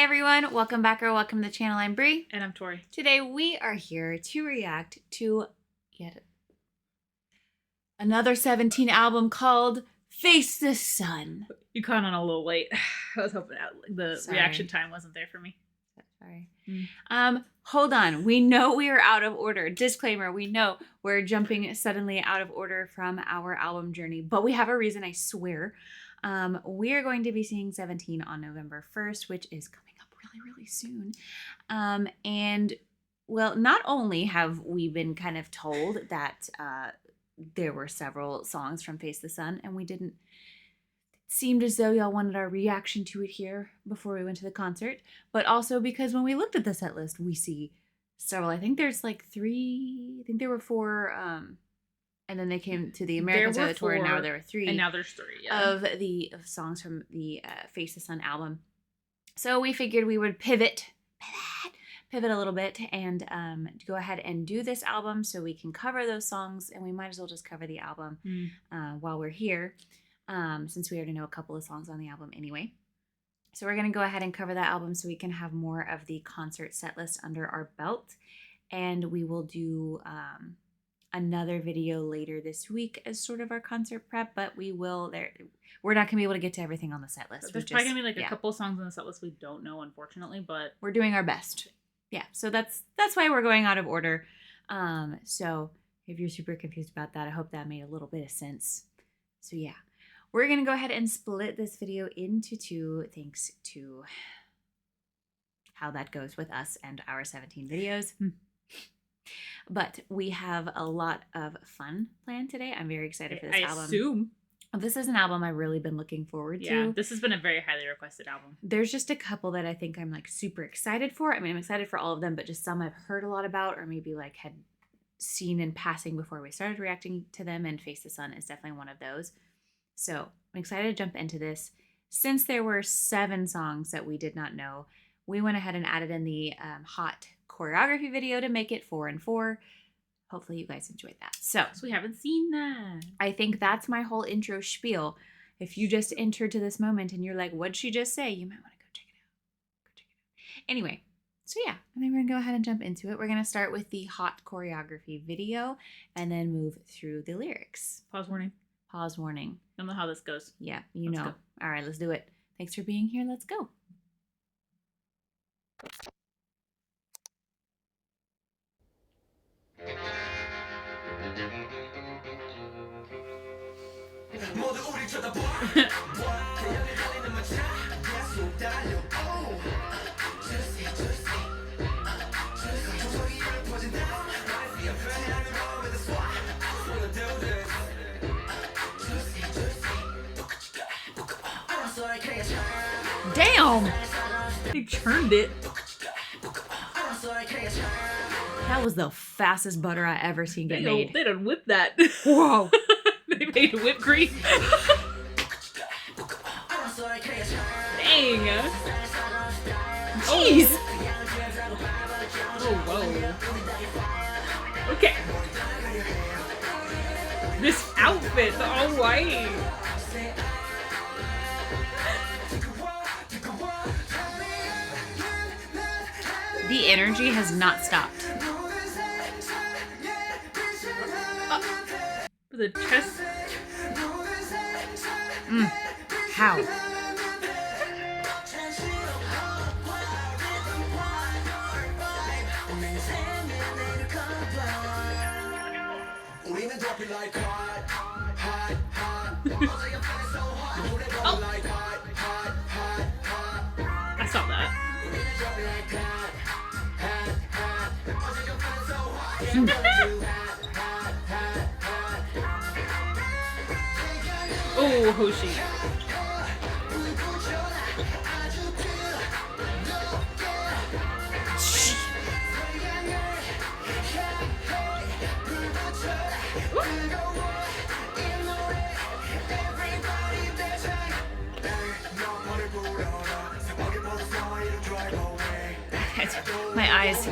everyone, welcome back or welcome to the channel. I'm Brie. And I'm Tori. Today we are here to react to yet another 17 album called Face the Sun. You caught on a little late. I was hoping the reaction time wasn't there for me. Sorry. Hold on. We know we are out of order. Disclaimer, we know we're jumping suddenly out of order from our album journey, but we have a reason, I swear. We are going to be seeing 17 on November 1st, which is coming up really soon. And well, not only have we been kind of told that there were several songs from Face the Sun, and it seemed as though y'all wanted our reaction to it here before we went to the concert, but also because when we looked at the set list, we see several. I think there's like 3, I think there were 4, and then they came to the American side of the tour, and now there are 3. And now there's 3, yeah. Of songs from the Face the Sun album. So we figured we would pivot a little bit and go ahead and do this album so we can cover those songs, and we might as well just cover the album while we're here, since we already know a couple of songs on the album anyway. So we're going to go ahead and cover that album so we can have more of the concert set list under our belt, and we will do another video later this week as sort of our concert prep, but we're not gonna be able to get to everything on the set list. There's probably gonna be like a couple songs on the set list we don't know, unfortunately, but we're doing our best. Yeah, so that's why we're going out of order. So if you're super confused about that, I hope that made a little bit of sense. So yeah, we're gonna go ahead and split this video into 2 thanks to how that goes with us and our 17 videos. But we have a lot of fun planned today. I'm very excited for this album. I assume. This is an album I've really been looking forward to. Yeah, this has been a very highly requested album. There's just a couple that I think I'm like super excited for. I mean, I'm excited for all of them, but just some I've heard a lot about or maybe like had seen in passing before we started reacting to them, and Face the Sun is definitely one of those. So I'm excited to jump into this. Since there were 7 songs that we did not know, we went ahead and added in the hot choreography video to make it 4 and 4. Hopefully you guys enjoyed that. So we haven't seen that. I think that's my whole intro spiel. If you just entered to this moment and you're like, what'd she just say? You might want to go check it out. Anyway, so yeah, I think we're gonna go ahead and jump into it. We're gonna start with the hot choreography video and then move through the lyrics. Pause warning. Pause warning. I don't know how this goes. Yeah, let's know. Go. All right, let's do it. Thanks for being here. Let's go. Damn! They churned it. That was the fastest butter I ever seen get made. They done whipped that. Whoa! They made whipped cream. Dang. Jeez. Oh, whoa. Okay. This outfit, the all white. The energy has not stopped. The chest. How? Oh. I saw that. Oh, Hoshi. My eyes.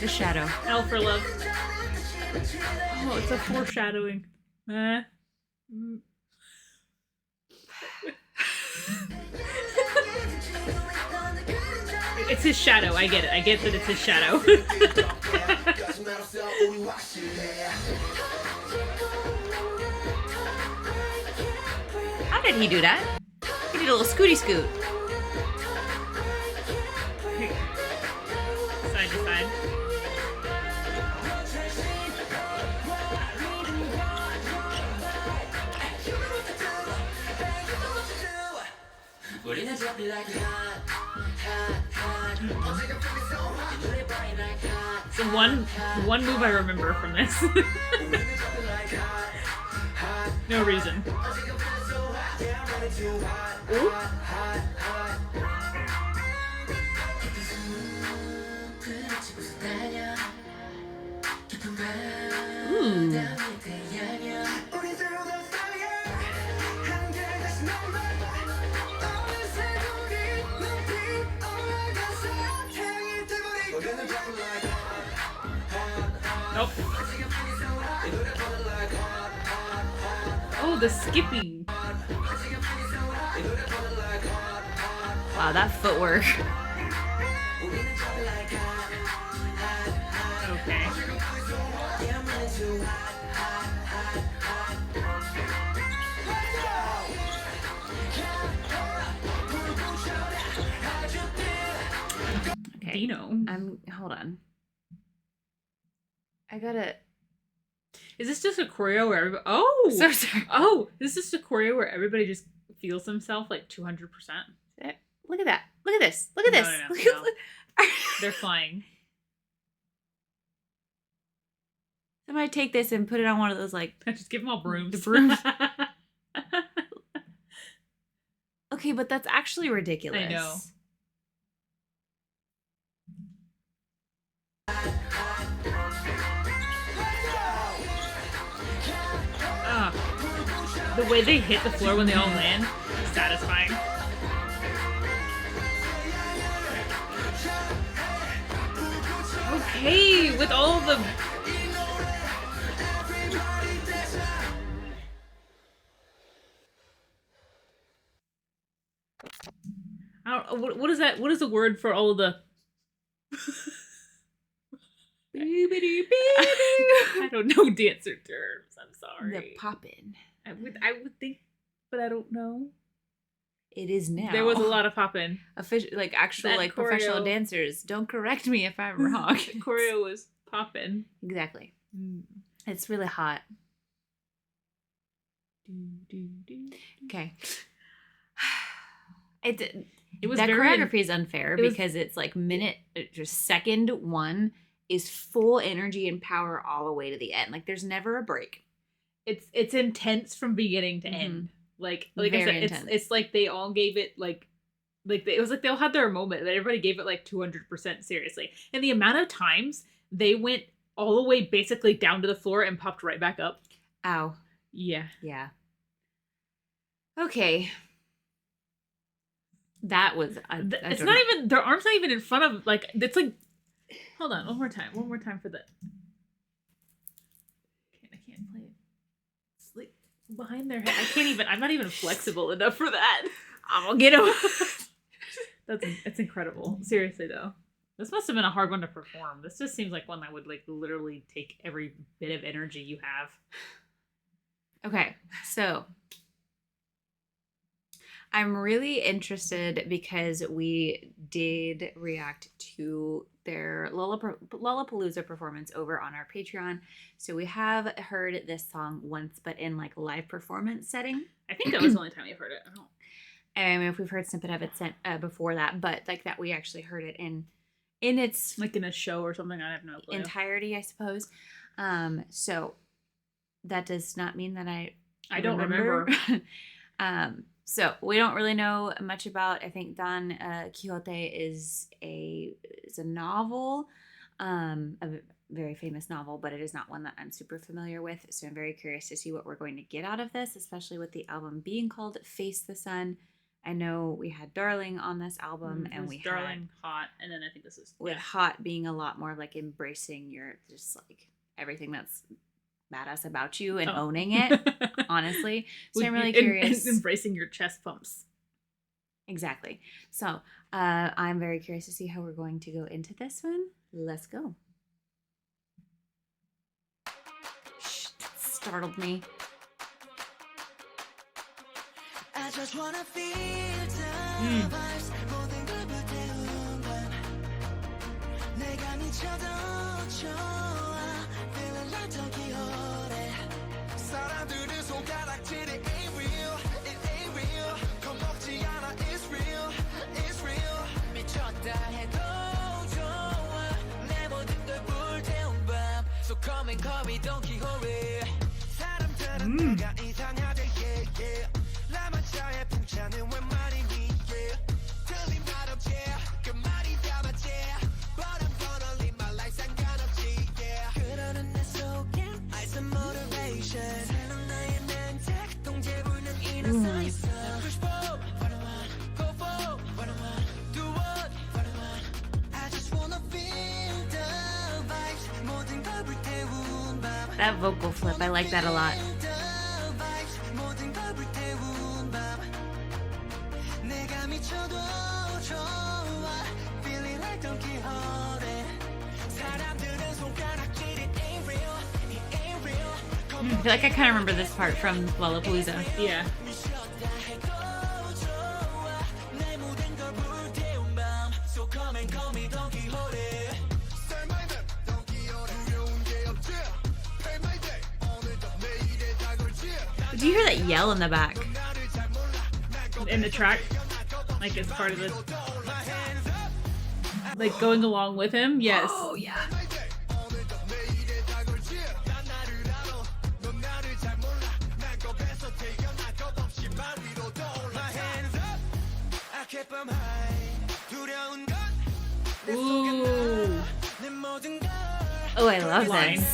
The shadow. L for love. Oh, it's a foreshadowing. It's his shadow. I get it. I get that it's his shadow. How did he do that? He did a little scooty scoot. Side to side. So one move I remember from this. No reason. Ooh. Ooh. Nope. Oh, the skipping. Wow, that footwork. Okay. Okay. Dino. Hold on. I gotta. Is this just a choreo where everybody? Oh, So sorry. Oh, this is just a choreo where everybody just feels themselves like 200%. Look at that. Look at this. Look at No, this. no, Look no. at- They're flying. Somebody take this and put it on one of those like. Just give them all brooms. The brooms. Okay, but that's actually ridiculous. I know. The way they hit the floor when they all land is satisfying. Okay, with all the... I don't, what is that? What is the word for all of the... I don't know dancer terms. I'm sorry. The poppin'. I would think, but I don't know. It is now. There was a lot of poppin'. Official, like actual, That like choreo. professional dancers. Don't correct me if I'm wrong. The choreo was poppin'. Exactly. It's really hot. Okay. It was that choreography is unfair because it's like just second one is full energy and power all the way to the end. Like there's never a break. It's intense from beginning to end. Like I said, it's like they all gave it like it was like they all had their moment, but everybody gave it like 200% seriously. And the amount of times they went all the way basically down to the floor and popped right back up. Ow. Yeah. Yeah. Okay. That was it's not even their arms not even in front of like it's like hold on one more time for that. I can't play it. It's like behind their head. I'm not even flexible enough for that. I'm gonna get him. It's incredible. Seriously though. This must have been a hard one to perform. This just seems like one that would like literally take every bit of energy you have. Okay, so I'm really interested because we did react to their Lollapalooza performance over on our Patreon. So we have heard this song once, but in like live performance setting. I think that was the only time you've heard it. I don't. I mean, if we've heard a snippet of it before that, but like that we actually heard it in its like in a show or something. I have no clue. Entirety, I suppose. So that does not mean that I don't remember. So we don't really know much about. I think Don Quixote is a novel, a very famous novel, but it is not one that I'm super familiar with. So I'm very curious to see what we're going to get out of this, especially with the album being called Face the Sun. I know we had Darling on this album, and we Darling, Hot, and then I think this is with Hot being a lot more like embracing your just like everything that's badass about you and owning it. Honestly, so I'm really curious. And embracing your chest bumps. Exactly. So I'm very curious to see how we're going to go into this one. Let's go. Shh, that startled me. I just wanna feel the vibes 모든 걸 불태운 밤 내가 미쳐도 좋아 Feeling like Don Quixote 사람들의 손가락질이 ain't real It ain't real 겁먹지 않아 It's real It's real 미쳤다 해도 좋아 내 모든 걸 불태운 밤 So come and call me Don Quixote 사람들은 내가 이상하대 yeah yeah 라마차에 풍차는 왜 말이니 yeah 틀린 말 없지 그 말이 다 맞지 But I'm gonna live my life 상관없지 yeah 그러는 내 속엔 ice and motivation 새로운 나의 멘트 동제불능 일어서 있어 Push forward what I want Go forward what I want Do what I want I just wanna feel the vibes 모든 걸 불태운 밤 That vocal flip, I like that a lot. I feel like I kind of remember this part from Lollapalooza. Yeah. Do you hear that yell in the back? In the track? Like it's part of the... Like going along with him? Yes. Oh, yeah. Ooh. Oh, I love this.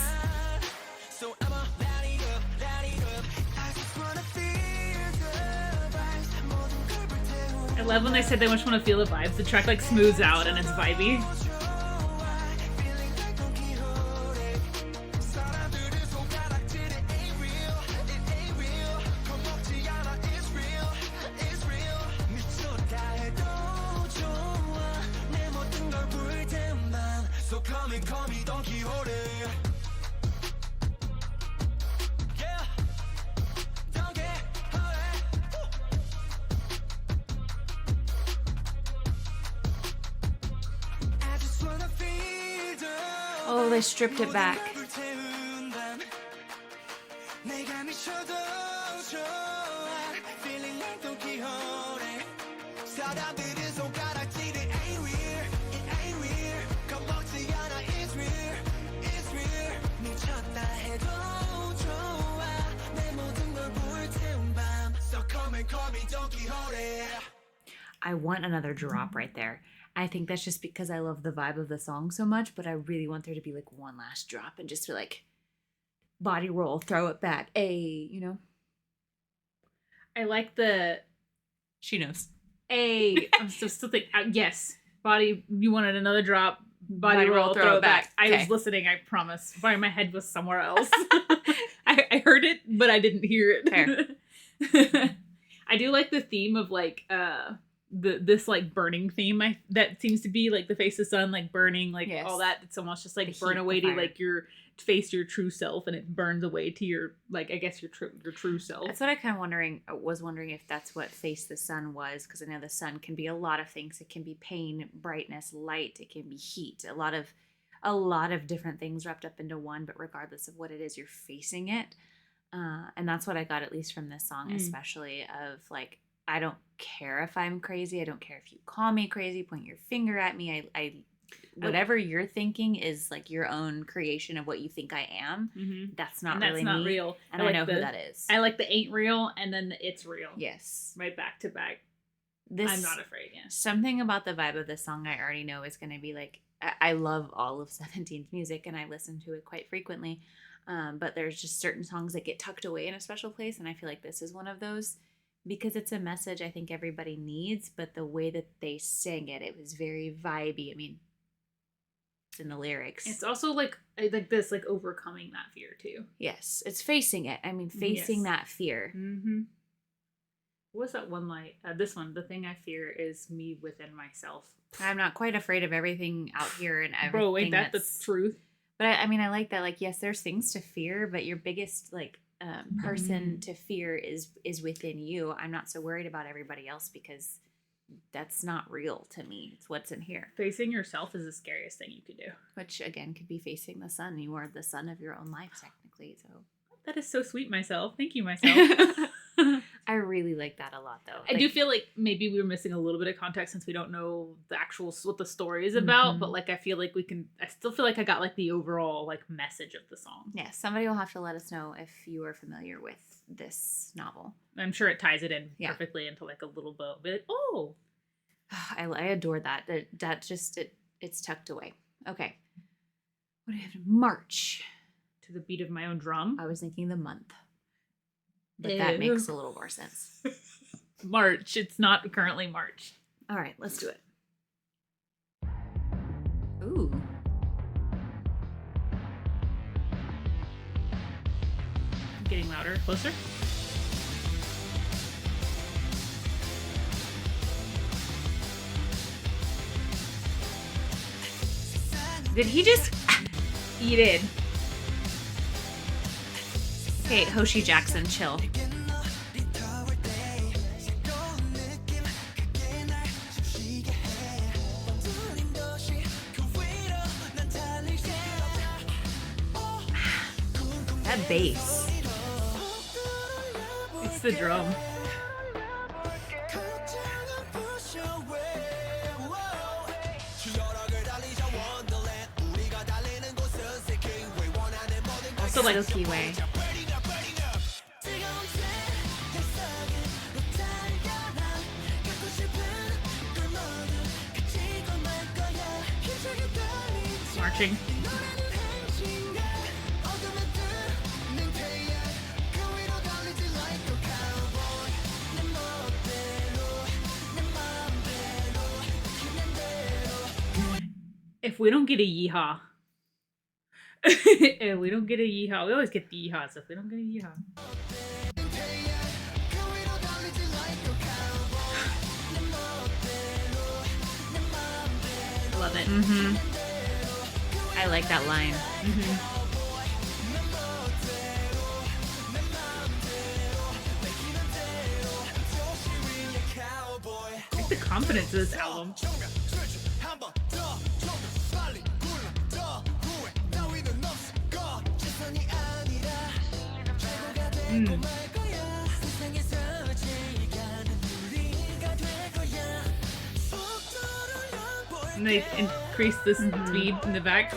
I love when they said they just want to feel the vibes. The track like smooths out and it's vibey. Oh, they stripped it back. I want another drop right there. I think that's just because I love the vibe of the song so much, but I really want there to be like one last drop and just be like body roll, throw it back. You know? I like the... She knows. I'm still thinking, yes. Body, you wanted another drop. Body roll, throw it back. I was listening, I promise. My head was somewhere else. I heard it, but I didn't hear it. Fair. I do like the theme of like this like burning theme. That seems to be like the face of sun, like burning, like all that. It's almost just like burn away to like your face, your true self, and it burns away to your like I guess your true self. That's what I kind of was wondering if that's what face the sun was, because I know the sun can be a lot of things. It can be pain, brightness, light. It can be heat. A lot of different things wrapped up into one. But regardless of what it is, you're facing it. And that's what I got, at least from this song, especially of like, I don't care if I'm crazy. I don't care if you call me crazy, point your finger at me. I whatever you're thinking is like your own creation of what you think I am. Mm-hmm. That's not really me. That's not real. And I know who that is. I like the ain't real and then the it's real. Yes. Right back to back. I'm not afraid, yeah. Something about the vibe of the song I already know is going to be like, I love all of 17's music and I listen to it quite frequently. But there's just certain songs that get tucked away in a special place. And I feel like this is one of those because it's a message I think everybody needs. But the way that they sang it, it was very vibey. I mean, it's in the lyrics. It's also like this, like overcoming that fear too. Yes. It's facing it. I mean, facing that fear. Mm-hmm. What's that one line? This one. The thing I fear is me within myself. I'm not quite afraid of everything out here and everything. Bro, ain't that the truth? But I mean, I like that. Like, yes, there's things to fear, but your biggest like person to fear is within you. I'm not so worried about everybody else because that's not real to me. It's what's in here. Facing yourself is the scariest thing you could do. Which again could be facing the sun. You are the sun of your own life, technically. So that is so sweet, myself. Thank you, myself. I really like that a lot, though. I do feel like maybe we were missing a little bit of context since we don't know the actual what the story is about. But like, I feel like I still feel like I got like the overall like message of the song. Yeah, somebody will have to let us know if you are familiar with this novel. I'm sure it ties it in perfectly into like a little bit. Oh, I adore that. That just it's tucked away. Okay, what do we have to March? To the beat of my own drum. I was thinking the month. But that makes a little more sense. March. It's not currently March. All right, let's do it. Ooh. Getting louder. Closer. Did he just... He did. Okay, Hoshi Jackson, chill. That bass. It's the drum. Also like Silky Way. Marching. If we don't get a yeehaw. If we don't get a yeehaw. We always get the yeehaw, so if we don't get a yeehaw. Love it. Mm-hmm. I like that line. Mm-hmm. I like the confidence of this album. And they increase the speed in the back.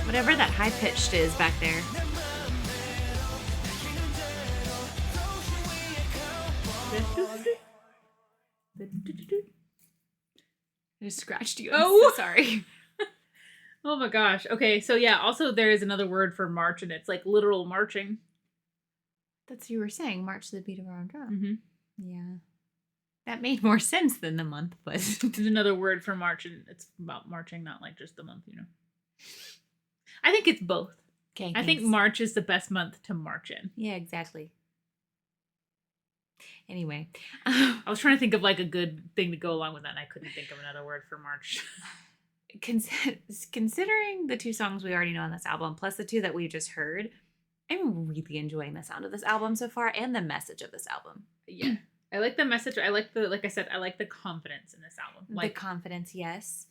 Whatever that high pitched is back there. I just scratched you. I'm so sorry. Oh my gosh. Okay, so yeah, also there is another word for march, and it's like literal marching. That's what you were saying. March to the beat of our own drum. Mm-hmm. Yeah. That made more sense than the month, but there's another word for March, and it's about marching, not like just the month, you know. I think it's both. Okay, I think March is the best month to march in. Yeah, exactly. Anyway, I was trying to think of like a good thing to go along with that, and I couldn't think of another word for March. Considering the 2 songs we already know on this album, plus the 2 that we just heard, I'm really enjoying the sound of this album so far and the message of this album. Yeah. I like the message. I like like I said, I like the confidence in this album. Like the confidence, yes.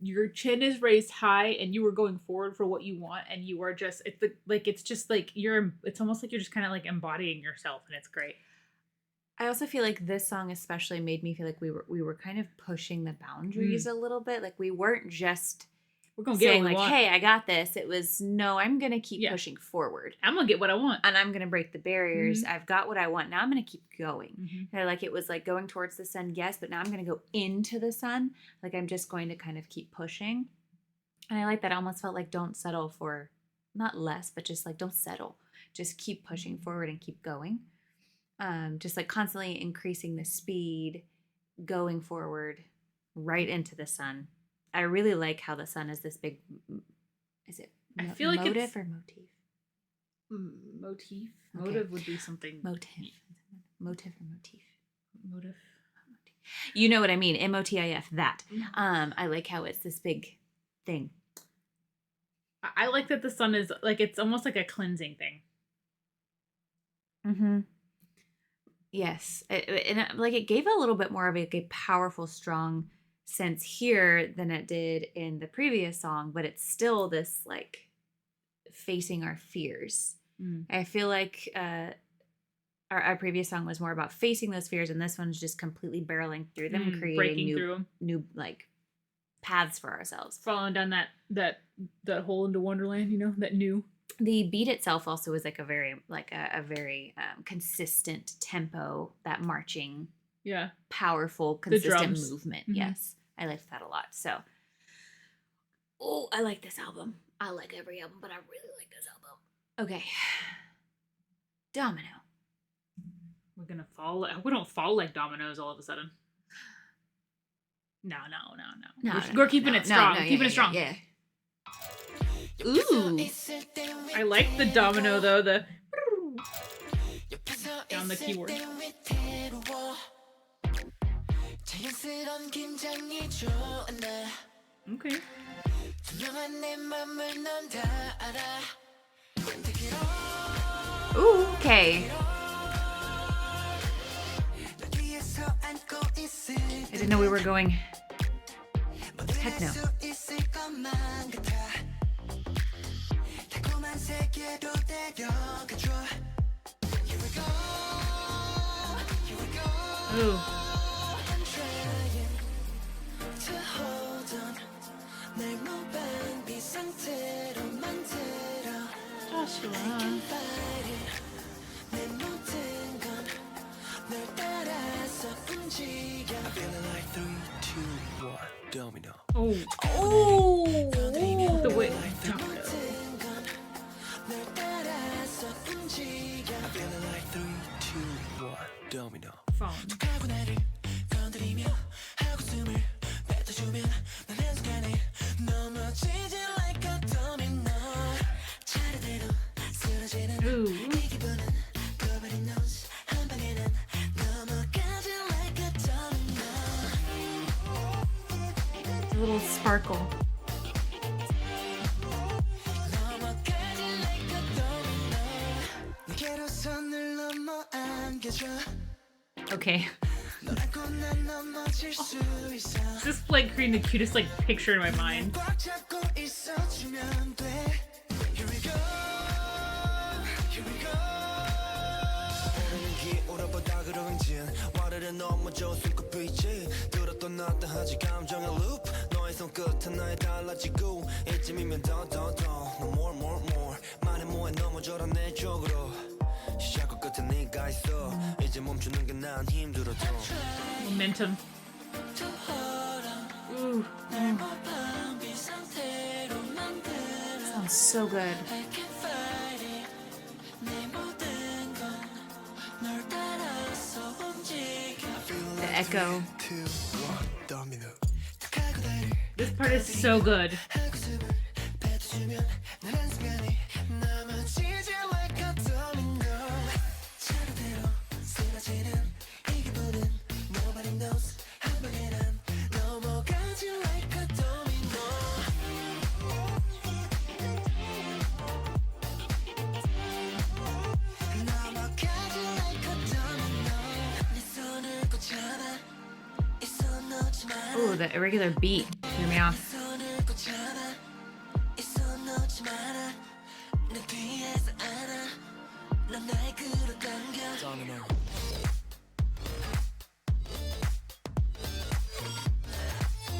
Your chin is raised high and you are going forward for what you want, and you are just, it's almost like you're just kind of like embodying yourself, and it's great. I also feel like this song especially made me feel like we were kind of pushing the boundaries a little bit. Like we weren't just we're gonna saying like, hey, I got this. It was, no, I'm going to keep pushing forward. I'm going to get what I want. And I'm going to break the barriers. I've got what I want. Now I'm going to keep going. Mm-hmm. Like it was like going towards the sun, yes, but now I'm going to go into the sun. Like I'm just going to kind of keep pushing. And I like that. I almost felt like don't settle for, not less, but just like don't settle. Just keep pushing forward and keep going. Just like constantly increasing the speed, going forward, right into the sun. I really like how the sun is this big. Is it? I feel like motive it's or motif? Motif. Okay. Motive would be something. Motive. Motive or motif? Motive. You know what I mean? MOTIF. That. I like how it's this big thing. I like that the sun is like, it's almost like a cleansing thing. Mm-hmm. Yes, it gave a little bit more of a powerful, strong sense here than it did in the previous song, but it's still this like facing our fears. I feel like our previous song was more about facing those fears, and this one's just completely barreling through them, creating new like paths for ourselves, falling down that hole into Wonderland, you know, that new. The beat itself also is like a very consistent tempo, that marching, powerful, consistent movement. Yes, I liked that a lot. So, I like this album. I like every album, but I really like this album. Okay, Domino. We're gonna fall. We don't fall like dominoes all of a sudden. No. We're keeping it strong. Keeping it strong. Yeah. Ooh. I like the domino though, the down the keyboard. Okay. Ooh, okay. I didn't know we were going techno. Ooh. Joshua. Domino. Oh. The way. Domino. Domino. Phone. Ooh. A little sparkle. Okay. Just like creating the cutest like picture in my mind. Momentum. Ooh. Sounds so good. The echo. This part is so good. Oh, the irregular beat threw me off.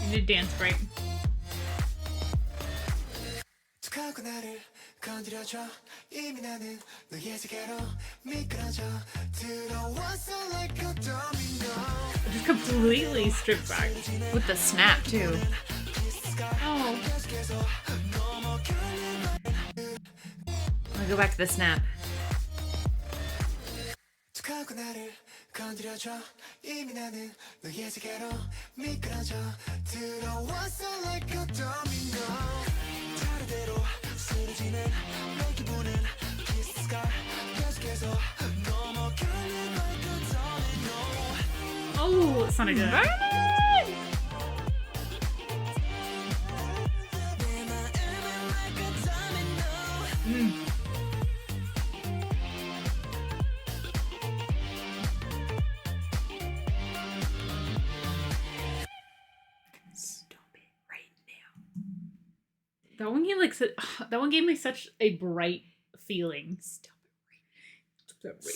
You need a dance break. Just completely stripped back. With the snap, too. Oh. I'm gonna go back to the snap. Oh, it sounded good. Stop it right now. That one gave me such a bright feeling. Stop Stop it right now.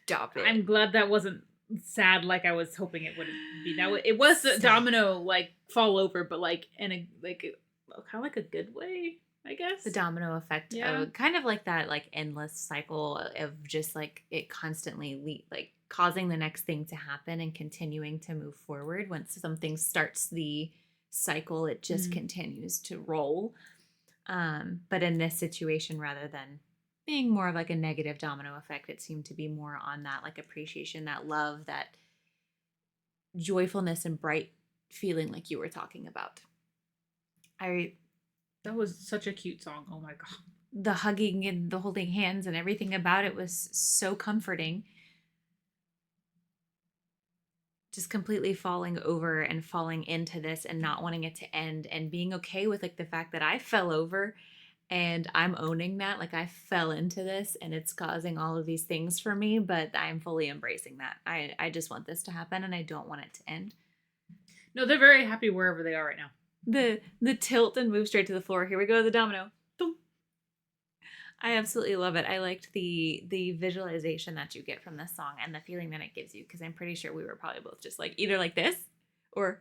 Stop it. I'm glad that wasn't sad like I was hoping it would be. It was a domino like fall over, but like in a kind of like a good way, I guess. The domino effect, Yeah. kind of like that, like endless cycle of just like it constantly like causing the next thing to happen and continuing to move forward. Once something starts the cycle, it just continues to roll. But in this situation, rather than being more of like a negative domino effect, it seemed to be more on that like appreciation, that love, that joyfulness and bright feeling like you were talking about. That was such a cute song. Oh my god. The hugging and the holding hands and everything about it was so comforting. Just completely falling over and falling into this and not wanting it to end and being okay with like the fact that I fell over and I'm owning that. Like I fell into this and it's causing all of these things for me, but I'm fully embracing that. I just want this to happen and I don't want it to end. No, they're very happy wherever they are right now. The tilt and move straight to the floor. Here we go, the domino. Boom. I absolutely love it. I liked the visualization that you get from this song and the feeling that it gives you, because I'm pretty sure we were probably both just like either like this or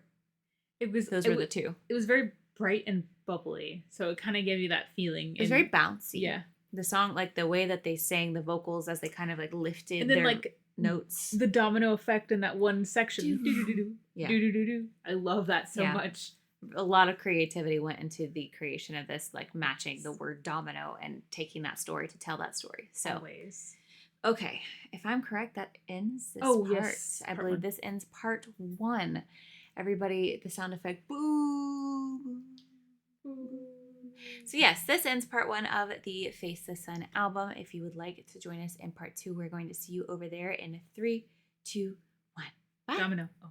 those were the two. It was very bright and bubbly, so it kind of gave you that feeling. It was very bouncy. Yeah. The song, like the way that they sang the vocals as they kind of like lifted and then their like notes. The domino effect in that one section. Yeah. I love that so much. A lot of creativity went into the creation of this, like matching the word domino and taking that story to tell that story. So, always. Okay, if I'm correct, that ends this part. Yes, I believe this ends part 1. Everybody, the sound effect, boo. So yes, this ends part 1 of the Face the Sun album. If you would like to join us in part 2, we're going to see you over there in 3, 2, 1. Bye. Domino. Oh.